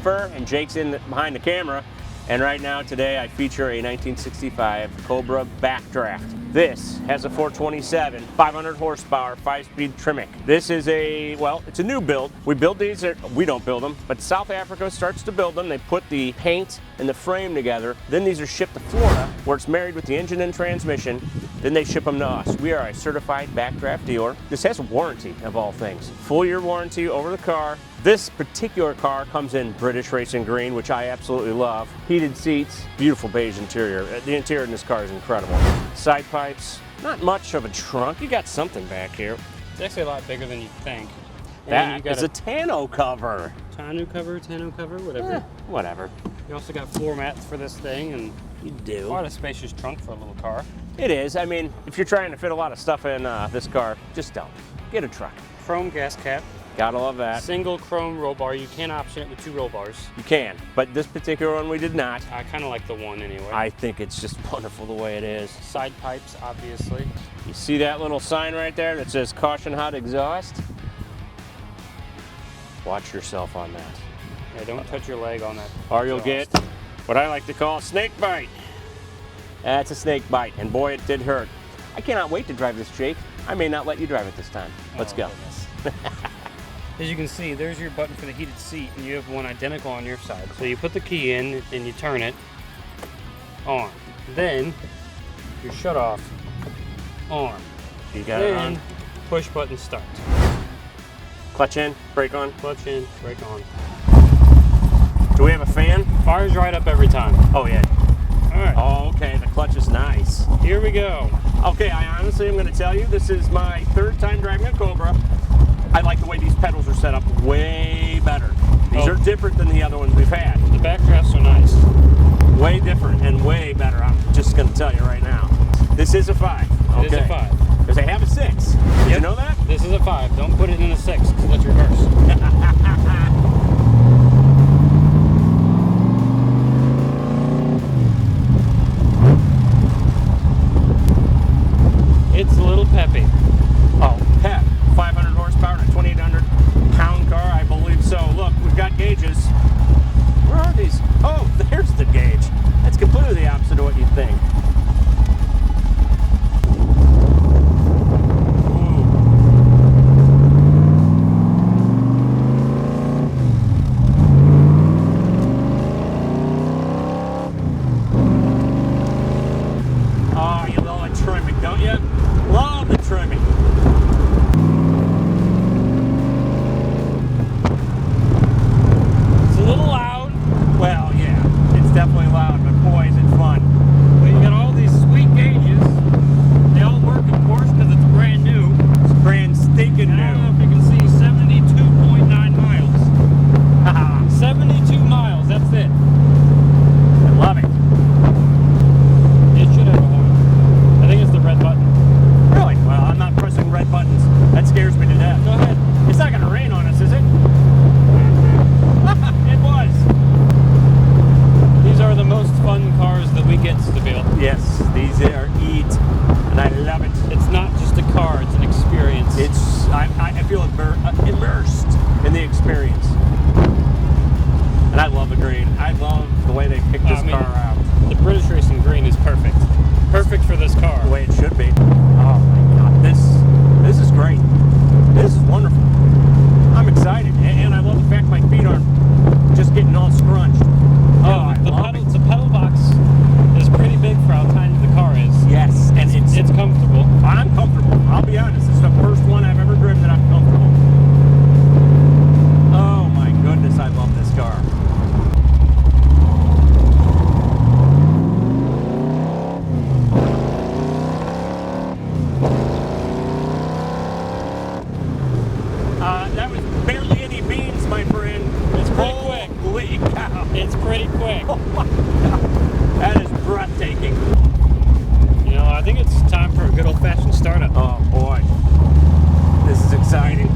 Jennifer, and Jake's in behind the camera. And right now, today, I feature a 1965 Cobra Backdraft. This has a 427, 500 horsepower, 5-speed Tremec. This is it's a new build. We build these, we don't build them, but South Africa starts to build them. They put the paint and the frame together. Then these are shipped to Florida, where it's married with the engine and transmission. Then they ship them to us. We are a certified Backdraft dealer. This has a warranty, of all things. Full year warranty over the car. This particular car comes in British Racing Green, which I absolutely love. Heated seats, beautiful beige interior. The interior in this car is incredible. Side pipes, not much of a trunk. You got something back here. It's actually a lot bigger than you think. That is a tonneau cover. Tonneau cover, whatever. Whatever. You also got floor mats for this thing, and you do. Quite a spacious trunk for a little car. It is. I mean, if you're trying to fit a lot of stuff in this car, just don't. Get a truck. Chrome gas cap. Gotta love that. Single chrome roll bar. You can option it with 2 roll bars. You can, but this particular one we did not. I kind of like the one anyway. I think it's just wonderful the way it is. Side pipes, obviously. You see that little sign right there that says caution hot exhaust? Watch yourself on that. Yeah, don't touch your leg on that. Or you'll get what I like to call a snake bite. That's a snake bite, and boy, it did hurt. I cannot wait to drive this, Jake. I may not let you drive it this time. Let's go. As you can see, there's your button for the heated seat, and you have one identical on your side. So you put the key in, and you turn it on. Then, your shut-off on. You got it on. Push button start. Clutch in, brake on. Clutch in, brake on. Do we have a fan? Fires right up every time. Oh, yeah. All right. Oh, okay, the clutch is nice. Here we go. Okay, I honestly am going to tell you, this is my 3rd time driving a Cobra. I like the way these pedals are set up way better. These are different than the other ones we've had. The backdrafts are nice. Way different and way better, I'm just going to tell you right now. This is a 5. It is a 5. Because they have a 6. Did you know that? This is a 5. Don't put it in a 6, because that's reverse. It's a little peppy. Oh, pep. 500 horsepower and a 2,800 pound car, I believe so. Look, we've got gauges. Where are these? Oh, there's the gauge. That's completely the opposite of what you'd think. Oh, you love the Tremec, don't you? Love the Tremec. Well, yeah, it's definitely loud, but boy, is it fun. Well, you got all these sweet gauges. They all work, of course, because it's brand new. It's brand stinking new. I don't know if you can see 72.9 miles. 72 miles, that's it. I love it. It should have a horn. I think it's the red button. Really? Well, I'm not pressing red buttons. That scares me to death. Go ahead. It's not going to rain on us, is it? It was. These are the most fun cars that we get to build. Yes, these are eat, and I love it. It's not just a car, it's an experience. I feel immersed in the experience. And I love the green. I love the way they picked this car out. The British Racing Green is perfect. Perfect for this car. The way it should be. Oh my God, this is great. This is wonderful. I'm excited, and I love the fact my feet aren't just getting all scrunched. Oh, the pedal box is pretty big for how tiny the car is. Yes, and it's comfortable. I'm comfortable. I'll be honest. It's the first one I've ever driven that I'm comfortable. Oh my goodness, I love this car. That was barely any beans, my friend. It's pretty quick. Holy cow. It's pretty quick. Oh my God. That is breathtaking. You know, I think it's time for a good old-fashioned startup. Oh boy. This is exciting.